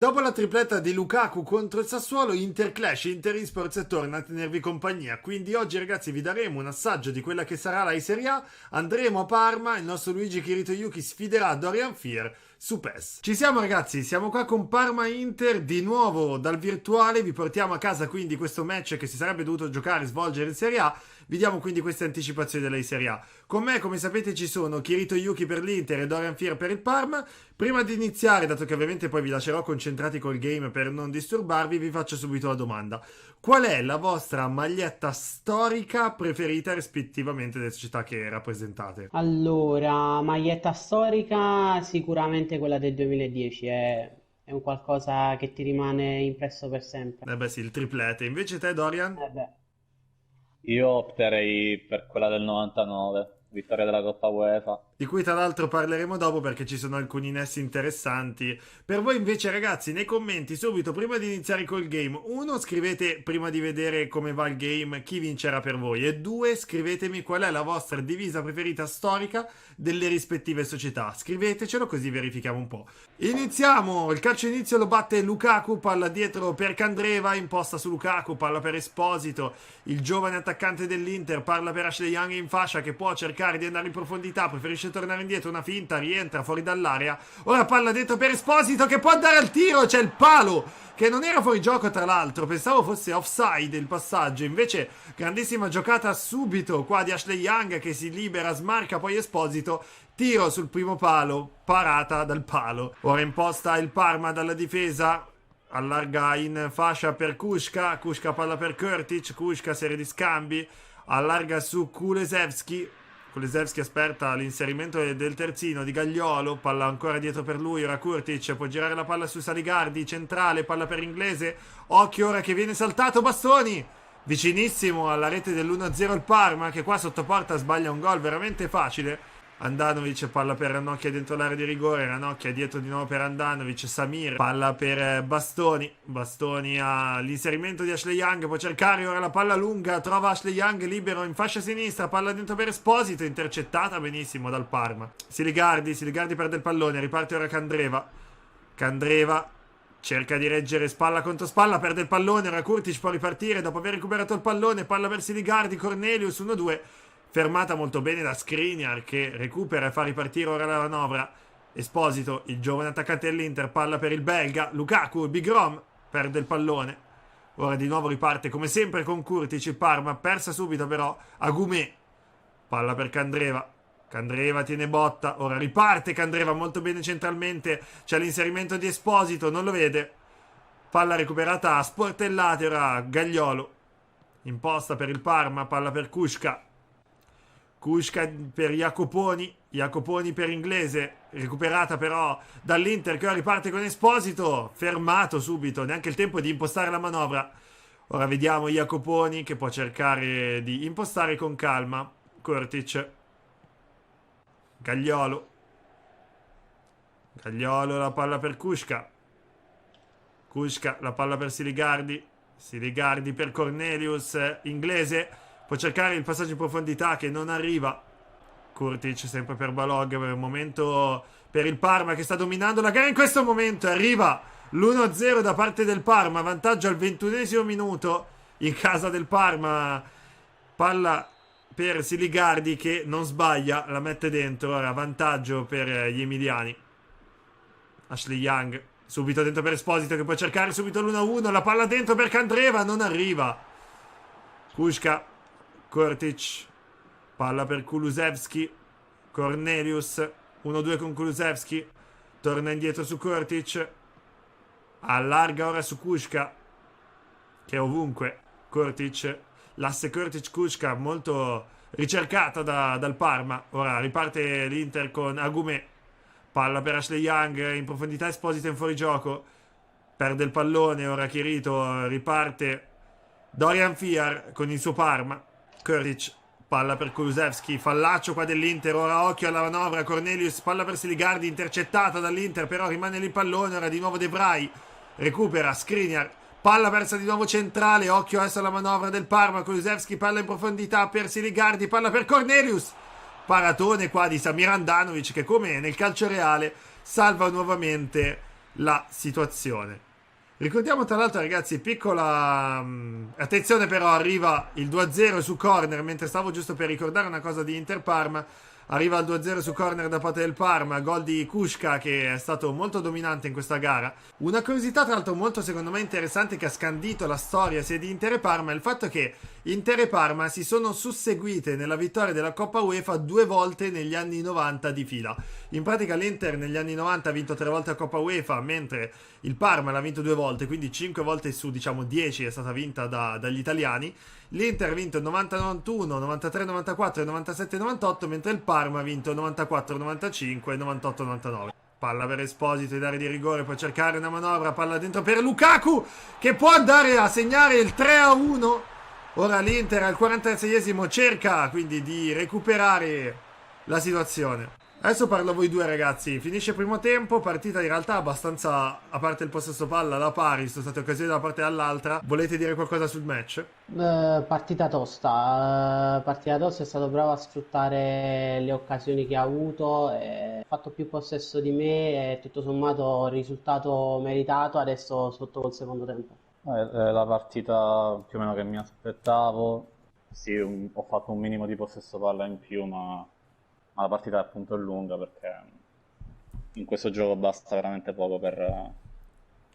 Dopo la tripletta di Lukaku contro il Sassuolo, Inter Clash, Inter Esports torna a tenervi compagnia. Quindi oggi ragazzi vi daremo un assaggio di quella che sarà la Serie A. Andremo a Parma, il nostro Luigi Kirito Yuki sfiderà Dorian Fier su PES. Ci siamo ragazzi, siamo qua con Parma Inter, di nuovo dal virtuale, vi portiamo a casa quindi questo match che si sarebbe dovuto giocare e svolgere in Serie A. Vi diamo quindi queste anticipazioni della Serie A. Con me, come sapete, ci sono Kirito Yuki per l'Inter e Dorian Fier per il Parma. Prima di iniziare, dato che ovviamente poi vi lascerò concentrati col game per non disturbarvi, vi faccio subito la domanda. Qual è la vostra maglietta storica preferita rispettivamente delle società che rappresentate? Allora, maglietta storica, sicuramente quella del 2010 è un qualcosa che ti rimane impresso per sempre. Eh beh sì, il triplete. Invece te, Dorian? Beh. Io opterei per quella del 99, vittoria della Coppa UEFA. Di cui tra l'altro parleremo dopo perché ci sono alcuni nessi interessanti. Per voi invece ragazzi, nei commenti subito, prima di iniziare col game, uno, scrivete prima di vedere come va il game chi vincerà per voi e due, scrivetemi qual è la vostra divisa preferita storica delle rispettive società. Scrivetecelo così verifichiamo un po'. Iniziamo, il calcio inizio lo batte Lukaku, palla dietro per Candreva, imposta su Lukaku, palla per Esposito, il giovane attaccante dell'Inter, parla per Ashley Young in fascia che può cercare di andare in profondità, preferisce tornare indietro, una finta, rientra fuori dall'area, ora palla dentro per Esposito che può andare al tiro, c'è il palo che non era fuori gioco tra l'altro, pensavo fosse offside il passaggio, invece grandissima giocata subito qua di Ashley Young che si libera, smarca poi Esposito, tiro sul primo palo, parata dal palo, ora imposta il Parma dalla difesa, allarga in fascia per Kuška, Kuška palla per Kurtic, Kuška serie di scambi, allarga su Kulusevski, Kulusevski aspetta l'inserimento del terzino di Gagliolo, palla ancora dietro per lui, ora Kurtic può girare la palla su Saligardi, centrale, palla per Inglese, occhio ora che viene saltato Bastoni, vicinissimo alla rete dell'1-0 il Parma che qua sotto porta sbaglia un gol veramente facile. Andanovic, palla per Ranocchia dentro l'area di rigore, Ranocchia dietro di nuovo per Andanovic, Samir, palla per Bastoni, Bastoni ha l'inserimento di Ashley Young, può cercare ora la palla lunga, trova Ashley Young libero in fascia sinistra, palla dentro per Esposito, intercettata benissimo dal Parma. Siligardi perde il pallone, riparte ora Candreva, Candreva cerca di reggere spalla contro spalla, perde il pallone, ora Kurtic può ripartire dopo aver recuperato il pallone, palla per Siligardi, Cornelius 1-2, fermata molto bene da Skriniar che recupera e fa ripartire ora la manovra. Esposito, il giovane attaccante dell'Inter, palla per il belga, Lukaku, Big Rom perde il pallone, ora di nuovo riparte come sempre con Kurtic il Parma, persa subito però Agumé, palla per Candreva, Candreva tiene botta, ora riparte Candreva molto bene centralmente, c'è l'inserimento di Esposito, non lo vede, palla recuperata a sportellate, ora Gagliolo, imposta per il Parma, palla per Kuška, Kuška per Jacoponi, Jacoponi per Inglese, recuperata però dall'Inter che ora riparte con Esposito, fermato subito, neanche il tempo di impostare la manovra. Ora vediamo Jacoponi che può cercare di impostare con calma, Kurtic, Gagliolo, Gagliolo la palla per Kuška, Kuška la palla per Siligardi, Siligardi per Cornelius, Inglese, può cercare il passaggio in profondità che non arriva. Kurtic sempre per Balog, per un momento per il Parma che sta dominando la gara in questo momento. Arriva l'1-0 da parte del Parma, vantaggio al 21esimo minuto in casa del Parma. Palla per Siligardi che non sbaglia, la mette dentro. Ora vantaggio per gli emiliani. Ashley Young subito dentro per Esposito che può cercare subito l'1-1. La palla dentro per Candreva, non arriva. Kuška, Kurtic, palla per Kulusevski, Cornelius, 1-2 con Kulusevski, torna indietro su Kurtic, allarga ora su Kuška, che è ovunque, Kurtic, l'asse Kurtic-Kuška molto ricercata dal Parma, ora riparte l'Inter con Agumé, palla per Ashley Young, in profondità Esposito in fuorigioco, perde il pallone, ora Kirito riparte Dorian Fier con il suo Parma, Kurtic, palla per Kulusevski, fallaccio qua dell'Inter, ora occhio alla manovra, Cornelius, palla per Siligardi, intercettata dall'Inter, però rimane lì il pallone, ora di nuovo De Vrij, recupera, Skriniar, palla persa di nuovo centrale, occhio adesso alla manovra del Parma, Kulusevski, palla in profondità per Siligardi, palla per Cornelius, paratone qua di Samir Andanovic che come nel calcio reale salva nuovamente la situazione. Ricordiamo tra l'altro, ragazzi, piccola attenzione, però arriva il 2-0 su corner, mentre stavo giusto per ricordare una cosa di Inter Parma. Arriva il 2-0 su corner da parte del Parma, gol di Kuška che è stato molto dominante in questa gara. Una curiosità tra l'altro molto secondo me interessante che ha scandito la storia sia di Inter e Parma è il fatto che Inter e Parma si sono susseguite nella vittoria della Coppa UEFA 2 volte negli anni 90 di fila. In pratica l'Inter negli anni 90 ha vinto 3 volte la Coppa UEFA, mentre il Parma l'ha vinto 2 volte, quindi 5 volte su diciamo 10 è stata vinta dagli italiani. L'Inter ha vinto 90-91, 93-94 e 97-98, mentre il Parma ha vinto 94-95 e 98-99. Palla per Esposito in area di rigore, può cercare una manovra, palla dentro per Lukaku che può andare a segnare il 3-1. Ora l'Inter al 46esimo cerca quindi di recuperare la situazione. Adesso parlo a voi due ragazzi, finisce il primo tempo, partita in realtà abbastanza, a parte il possesso palla, alla pari, sono state occasioni da una parte e dall'altra. Volete dire qualcosa sul match? Partita tosta, è stato bravo a sfruttare le occasioni che ha avuto, ha fatto più possesso di me e tutto sommato risultato meritato adesso sotto col secondo tempo. La partita più o meno che mi aspettavo, sì, ho fatto un minimo di possesso palla in più, ma la partita appunto è lunga perché in questo gioco basta veramente poco per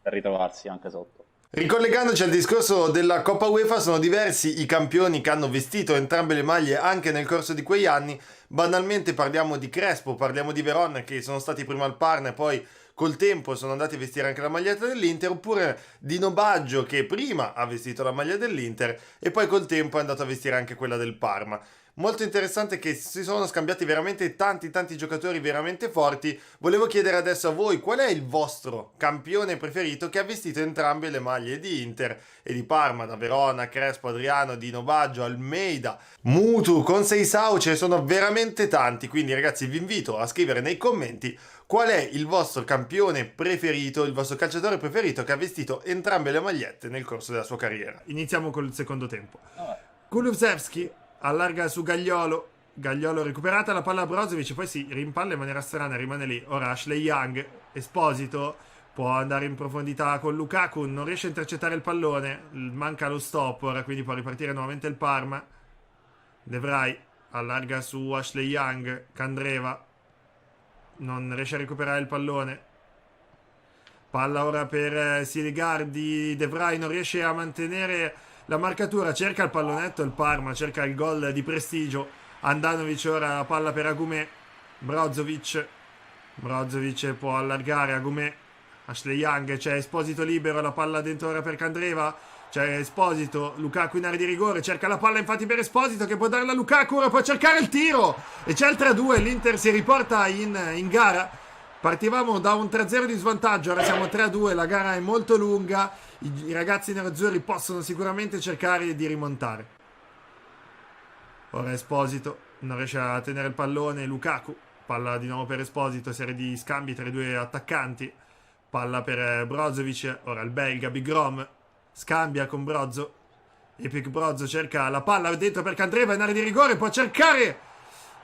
ritrovarsi anche sotto. Ricollegandoci al discorso della Coppa UEFA, sono diversi i campioni che hanno vestito entrambe le maglie anche nel corso di quegli anni. Banalmente parliamo di Crespo, parliamo di Veron, che sono stati prima al Parma e poi col tempo sono andati a vestire anche la maglietta dell'Inter, oppure Dino Baggio che prima ha vestito la maglia dell'Inter e poi col tempo è andato a vestire anche quella del Parma. Molto interessante che si sono scambiati veramente tanti giocatori veramente forti. Volevo chiedere adesso a voi qual è il vostro campione preferito che ha vestito entrambe le maglie di Inter e di Parma, da Verona, Crespo, Adriano, Dino Baggio, Almeida, Mutu, Conceição, ce ne sono veramente tanti, quindi ragazzi vi invito a scrivere nei commenti qual è il vostro campione preferito, il vostro calciatore preferito che ha vestito entrambe le magliette nel corso della sua carriera. Iniziamo col secondo tempo. Kulusevski allarga su Gagliolo recuperata la palla a Brozovic, poi si rimpalla in maniera strana, rimane lì. Ora Ashley Young, Esposito può andare in profondità con Lukaku, non riesce a intercettare il pallone, manca lo stop ora, quindi può ripartire nuovamente il Parma. De Vrij allarga su Ashley Young, Candreva non riesce a recuperare il pallone, palla ora per Siligardi, De Vrij non riesce a mantenere la marcatura, cerca il pallonetto il Parma, cerca il gol di prestigio. Andanovic ora la palla per Agumé, Brozovic può allargare, Agumé, Ashley Young, c'è Esposito libero, la palla dentro ora per Candreva, c'è Esposito, Lukaku in area di rigore, cerca la palla infatti per Esposito che può darla a Lukaku, ora può cercare il tiro e c'è il 3-2, l'Inter si riporta in gara. Partivamo da un 3-0 di svantaggio, ora siamo 3-2, la gara è molto lunga, i ragazzi nerazzurri possono sicuramente cercare di rimontare. Ora Esposito non riesce a tenere il pallone, Lukaku, palla di nuovo per Esposito, serie di scambi tra i due attaccanti, palla per Brozovic, ora il belga Big Rom scambia con Brozo, Epic Brozo cerca la palla dentro per Candreva in area di rigore, può cercare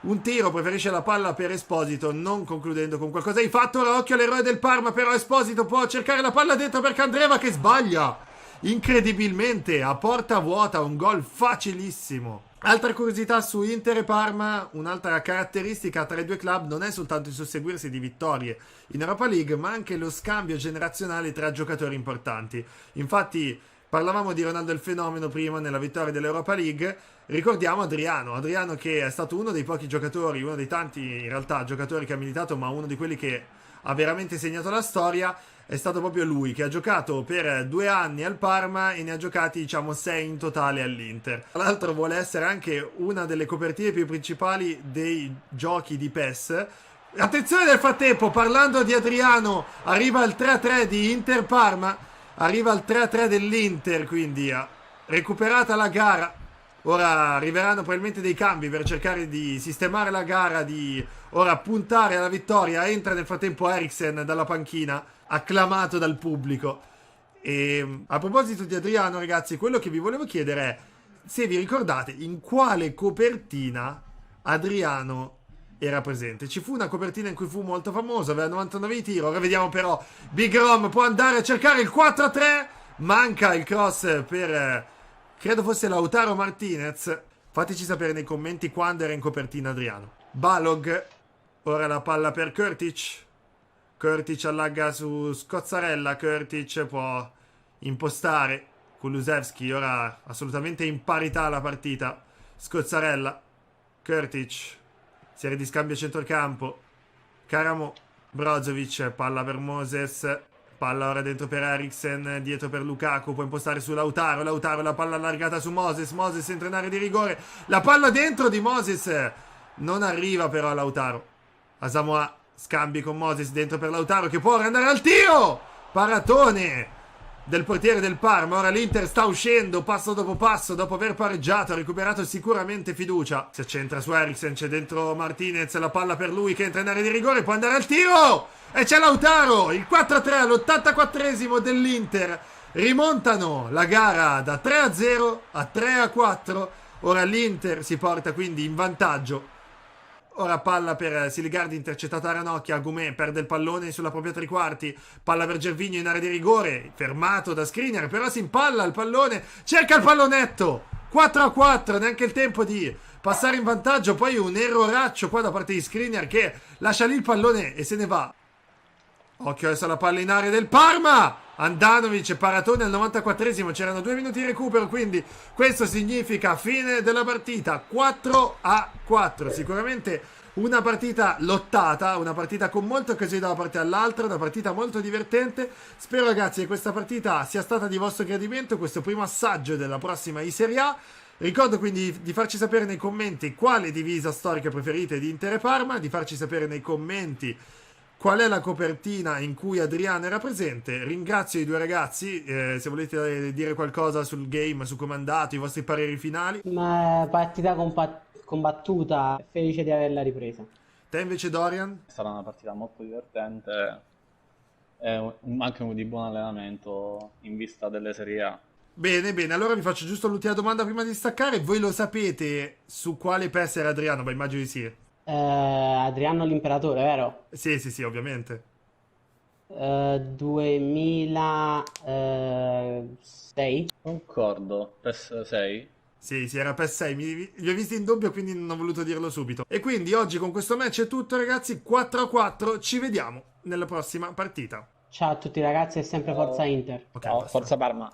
un tiro, preferisce la palla per Esposito, non concludendo con qualcosa di fatto. Ora occhio all'eroe del Parma, però Esposito può cercare la palla dentro per Candreva che sbaglia incredibilmente a porta vuota, un gol facilissimo. Altra curiosità su Inter e Parma, un'altra caratteristica tra i due club non è soltanto il susseguirsi di vittorie in Europa League, ma anche lo scambio generazionale tra giocatori importanti. Infatti parlavamo di Ronaldo il fenomeno prima nella vittoria dell'Europa League, ricordiamo Adriano che è stato uno dei pochi giocatori, uno dei tanti in realtà giocatori che ha militato, ma uno di quelli che ha veramente segnato la storia. È stato proprio lui che ha giocato per 2 anni al Parma e ne ha giocati diciamo 6 in totale all'Inter. Tra l'altro vuole essere anche una delle copertine più principali dei giochi di PES. Attenzione nel frattempo, parlando di Adriano, arriva il 3-3 di Inter-Parma, arriva il 3-3 dell'Inter, quindi ha recuperata la gara. Ora arriveranno probabilmente dei cambi per cercare di sistemare la gara, di ora puntare alla vittoria. Entra nel frattempo Eriksen dalla panchina, acclamato dal pubblico. E a proposito di Adriano, ragazzi, quello che vi volevo chiedere è se vi ricordate in quale copertina Adriano era presente. Ci fu una copertina in cui fu molto famoso, aveva 99 di tiro. Ora vediamo però, Big Rom può andare a cercare il 4-3, manca il cross per, credo fosse Lautaro Martinez. Fateci sapere nei commenti quando era in copertina Adriano. Balog, ora la palla per Kurtic. Kurtic allarga su Scozzarella, Kurtic può impostare Kulusevski, ora assolutamente in parità la partita. Scozzarella, Kurtic, serie di scambio a centrocampo, Karamo, Brozovic, palla per Moses, palla ora dentro per Eriksen, dietro per Lukaku, può impostare su Lautaro, Lautaro la palla allargata su Moses, Moses entra in area di rigore, la palla dentro di Moses, non arriva però a Lautaro. Asamoah, scambi con Moses dentro per Lautaro che può ora andare al tiro, paratone del portiere del Parma. Ora l'Inter sta uscendo passo dopo aver pareggiato, ha recuperato sicuramente fiducia, si accentra su Eriksen, c'è dentro Martinez, la palla per lui che entra in area di rigore, può andare al tiro e c'è Lautaro, il 4-3 all'84esimo dell'Inter, rimontano la gara da 3-0 a 3-4, ora l'Inter si porta quindi in vantaggio. Ora palla per Siligardi, intercettata a Ranocchia, Agumè perde il pallone sulla propria tre quarti, palla per Gervinho in area di rigore, fermato da Skriniar, però si impalla il pallone, cerca il pallonetto, 4-4, neanche il tempo di passare in vantaggio, poi un erroraccio qua da parte di Skriniar che lascia lì il pallone e se ne va. Occhio adesso alla palla in area del Parma, Andanovic, paratone al 94esimo, c'erano 2 minuti di recupero, quindi questo significa fine della partita, 4-4, sicuramente una partita lottata, una partita con molte occasioni da una parte all'altra, una partita molto divertente. Spero ragazzi che questa partita sia stata di vostro gradimento, questo primo assaggio della prossima in Serie A. Ricordo quindi di farci sapere nei commenti quale divisa storica preferite di Inter e Parma, di farci sapere nei commenti qual è la copertina in cui Adriano era presente. Ringrazio i due ragazzi, se volete dire qualcosa sul game, su come è andato, i vostri pareri finali. Ma partita combattuta, felice di averla ripresa. Te invece Dorian? Sarà una partita molto divertente e anche di buon allenamento in vista delle Serie A. Bene, bene, allora vi faccio giusto l'ultima domanda prima di staccare. Voi lo sapete su quale PES era Adriano? Beh, immagino di sì. Adriano l'imperatore, vero? Sì, sì, sì, ovviamente. 2006. Concordo, PES 6. Sì, sì, era PES 6, li ho visti in dubbio quindi non ho voluto dirlo subito. E quindi oggi con questo match è tutto ragazzi, 4-4, ci vediamo nella prossima partita. Ciao a tutti ragazzi e sempre Forza Inter. Ok, Ciao, basta. Forza Parma.